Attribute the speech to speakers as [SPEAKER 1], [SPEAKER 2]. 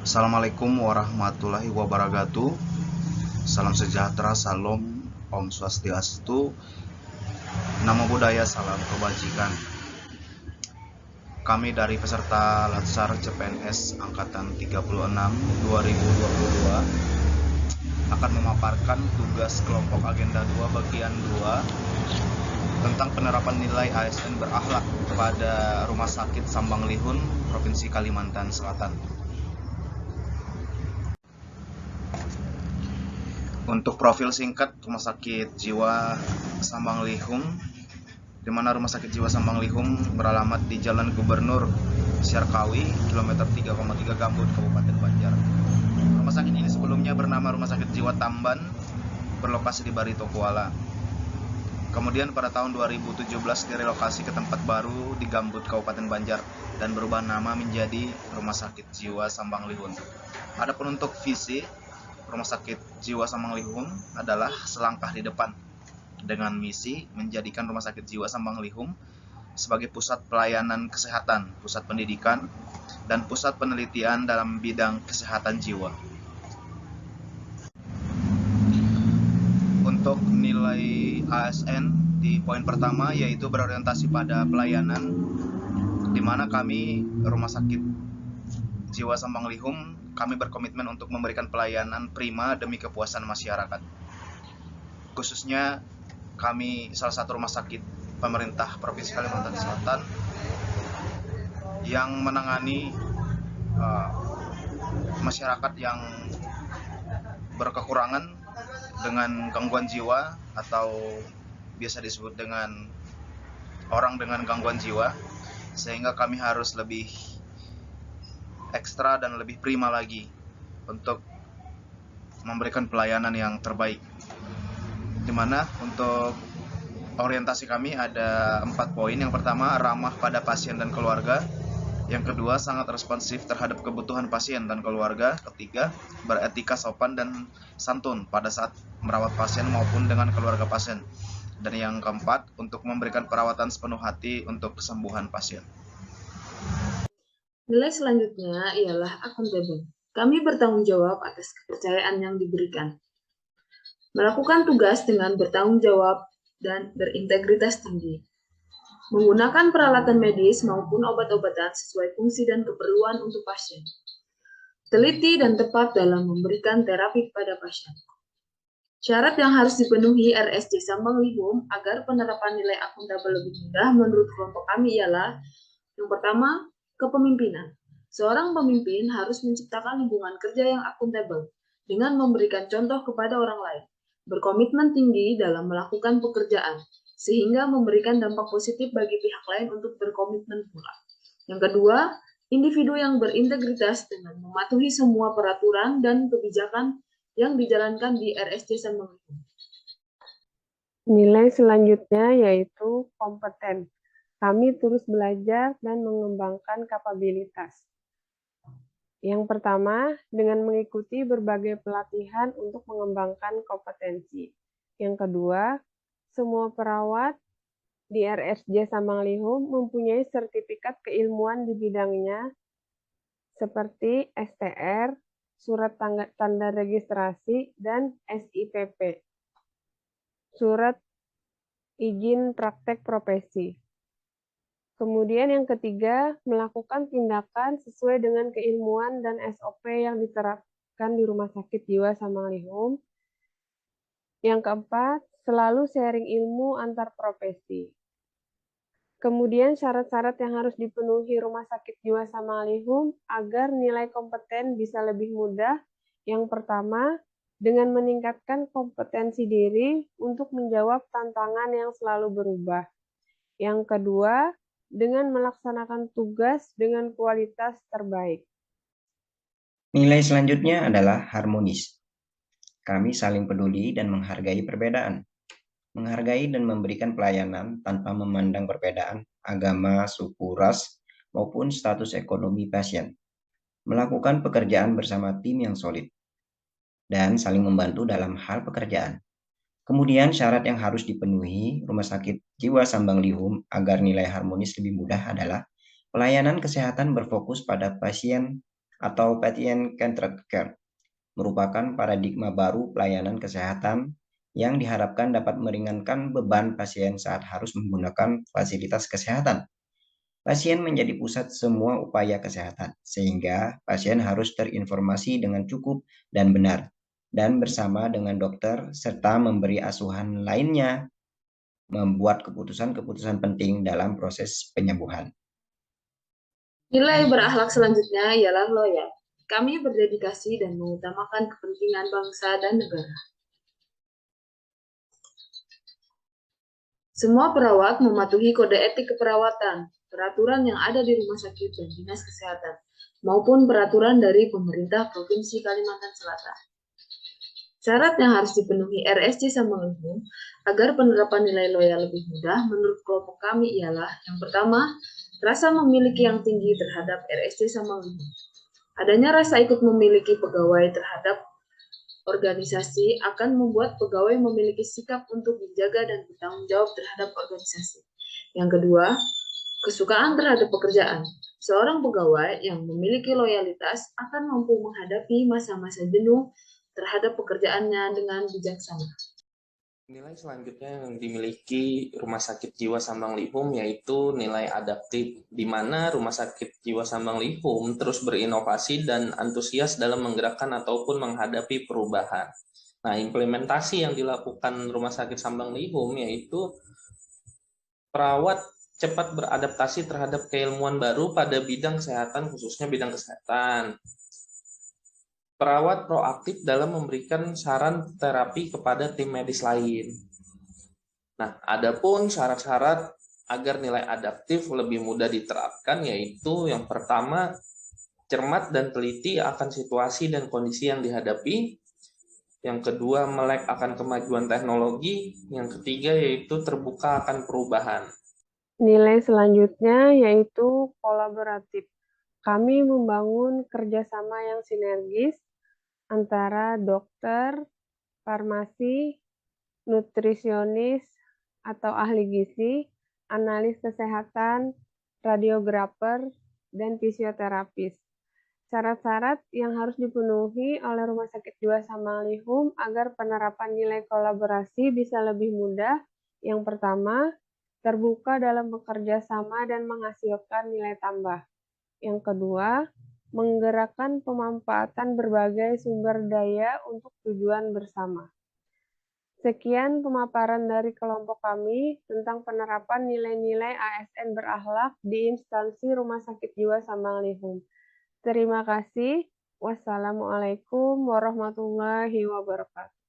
[SPEAKER 1] Assalamualaikum warahmatullahi wabarakatuh. Salam sejahtera, salam, Om Swastiastu, Namo Buddhaya, salam kebajikan. Kami dari peserta Latsar CPNS Angkatan 36 2022 akan memaparkan tugas kelompok agenda 2 bagian 2 tentang penerapan nilai ASN berakhlak pada Rumah Sakit Sambang Lihun, Provinsi Kalimantan Selatan. Untuk profil singkat Rumah Sakit Jiwa Sambang Lihum, di mana Rumah Sakit Jiwa Sambang Lihum beralamat di Jalan Gubernur Siarkawi, kilometer 3,3 Gambut, Kabupaten Banjar. Rumah sakit ini sebelumnya bernama Rumah Sakit Jiwa Tamban, berlokasi di Barito Kuala. Kemudian pada tahun 2017 direlokasi ke tempat baru di Gambut, Kabupaten Banjar, dan berubah nama menjadi Rumah Sakit Jiwa Sambang Lihun. Adapun untuk visi, Rumah Sakit Jiwa Sambang Lihum adalah selangkah di depan dengan misi menjadikan Rumah Sakit Jiwa Sambang Lihum sebagai pusat pelayanan kesehatan, pusat pendidikan, dan pusat penelitian dalam bidang kesehatan jiwa. Untuk nilai ASN di poin pertama yaitu berorientasi pada pelayanan, di mana kami Rumah Sakit Jiwa Sambang Lihum kami berkomitmen untuk memberikan pelayanan prima demi kepuasan masyarakat. Khususnya kami salah satu rumah sakit pemerintah Provinsi Kalimantan Selatan yang menangani masyarakat yang berkekurangan dengan gangguan jiwa atau biasa disebut dengan orang dengan gangguan jiwa, sehingga kami harus lebih ekstra dan lebih prima lagi untuk memberikan pelayanan yang terbaik. Dimana untuk orientasi kami ada 4 poin. Yang pertama, ramah pada pasien dan keluarga. Yang kedua, sangat responsif terhadap kebutuhan pasien dan keluarga. Ketiga, beretika sopan dan santun pada saat merawat pasien maupun dengan keluarga pasien. Dan yang keempat, untuk memberikan perawatan sepenuh hati untuk kesembuhan pasien.
[SPEAKER 2] Nilai selanjutnya ialah akuntabel. Kami bertanggung jawab atas kepercayaan yang diberikan. Melakukan tugas dengan bertanggung jawab dan berintegritas tinggi. Menggunakan peralatan medis maupun obat-obatan sesuai fungsi dan keperluan untuk pasien. Teliti dan tepat dalam memberikan terapi kepada pasien. Syarat yang harus dipenuhi RSJ Sambang Lihum agar penerapan nilai akuntabel lebih mudah menurut kelompok kami ialah: yang pertama, kepemimpinan. Seorang pemimpin harus menciptakan lingkungan kerja yang akuntabel dengan memberikan contoh kepada orang lain, berkomitmen tinggi dalam melakukan pekerjaan, sehingga memberikan dampak positif bagi pihak lain untuk berkomitmen pula. Yang kedua, individu yang berintegritas dengan mematuhi semua peraturan dan kebijakan yang dijalankan di RSJ Sambang Lihum.
[SPEAKER 3] Nilai selanjutnya yaitu kompeten. Kami terus belajar dan mengembangkan kapabilitas. Yang pertama, dengan mengikuti berbagai pelatihan untuk mengembangkan kompetensi. Yang kedua, semua perawat di RSJ Sambang Lihum mempunyai sertifikat keilmuan di bidangnya seperti STR, surat tanda registrasi, dan SIPP, surat izin praktek profesi. Kemudian yang ketiga, melakukan tindakan sesuai dengan keilmuan dan SOP yang diterapkan di Rumah Sakit Jiwa Sambang Lihum. Yang keempat, selalu sharing ilmu antar profesi. Kemudian syarat-syarat yang harus dipenuhi Rumah Sakit Jiwa Sambang Lihum agar nilai kompeten bisa lebih mudah. Yang pertama, dengan meningkatkan kompetensi diri untuk menjawab tantangan yang selalu berubah. Yang kedua, dengan melaksanakan tugas dengan kualitas terbaik.
[SPEAKER 4] Nilai selanjutnya adalah harmonis. Kami saling peduli dan menghargai perbedaan. Menghargai dan memberikan pelayanan tanpa memandang perbedaan agama, suku, ras, maupun status ekonomi pasien. Melakukan pekerjaan bersama tim yang solid. Dan saling membantu dalam hal pekerjaan. Kemudian syarat yang harus dipenuhi Rumah Sakit Jiwa Sambang Lihum agar nilai harmonis lebih mudah adalah pelayanan kesehatan berfokus pada pasien atau patient-centered care, merupakan paradigma baru pelayanan kesehatan yang diharapkan dapat meringankan beban pasien saat harus menggunakan fasilitas kesehatan. Pasien menjadi pusat semua upaya kesehatan, sehingga pasien harus terinformasi dengan cukup dan benar, dan bersama dengan dokter serta memberi asuhan lainnya membuat keputusan-keputusan penting dalam proses penyembuhan.
[SPEAKER 2] Nilai berakhlak selanjutnya ialah loyal. Kami berdedikasi dan mengutamakan kepentingan bangsa dan negara. Semua perawat mematuhi kode etik keperawatan, peraturan yang ada di rumah sakit dan dinas kesehatan, maupun peraturan dari pemerintah Provinsi Kalimantan Selatan. Syarat yang harus dipenuhi RSC Samanglihum agar penerapan nilai loyal lebih mudah menurut kelompok kami ialah yang pertama, rasa memiliki yang tinggi terhadap RSC Samanglihum. Adanya rasa ikut memiliki pegawai terhadap organisasi akan membuat pegawai memiliki sikap untuk menjaga dan bertanggung jawab terhadap organisasi. Yang kedua, kesukaan terhadap pekerjaan. Seorang pegawai yang memiliki loyalitas akan mampu menghadapi masa-masa jenuh terhadap pekerjaannya dengan bijaksana.
[SPEAKER 5] Nilai selanjutnya yang dimiliki Rumah Sakit Jiwa Samanglihum yaitu nilai adaptif, di mana Rumah Sakit Jiwa Samanglihum terus berinovasi dan antusias dalam menggerakkan ataupun menghadapi perubahan. Nah, implementasi yang dilakukan Rumah Sakit Samanglihum yaitu perawat cepat beradaptasi terhadap keilmuan baru pada bidang kesehatan, khususnya bidang kesehatan. Perawat proaktif dalam memberikan saran terapi kepada tim medis lain. Nah, adapun syarat-syarat agar nilai adaptif lebih mudah diterapkan yaitu yang pertama, cermat dan teliti akan situasi dan kondisi yang dihadapi. Yang kedua, melek akan kemajuan teknologi. Yang ketiga yaitu terbuka akan perubahan.
[SPEAKER 3] Nilai selanjutnya yaitu kolaboratif. Kami membangun kerjasama yang sinergis antara dokter, farmasi, nutrisionis atau ahli gizi, analis kesehatan, radiografer, dan fisioterapis. Syarat-syarat yang harus dipenuhi oleh Rumah Sakit Jiwa Samanglihum agar penerapan nilai kolaborasi bisa lebih mudah. Yang pertama, terbuka dalam bekerja sama dan menghasilkan nilai tambah. Yang kedua, menggerakkan pemanfaatan berbagai sumber daya untuk tujuan bersama. Sekian pemaparan dari kelompok kami tentang penerapan nilai-nilai ASN berakhlak di instansi Rumah Sakit Jiwa Samanglihum. Terima kasih. Wassalamualaikum warahmatullahi wabarakatuh.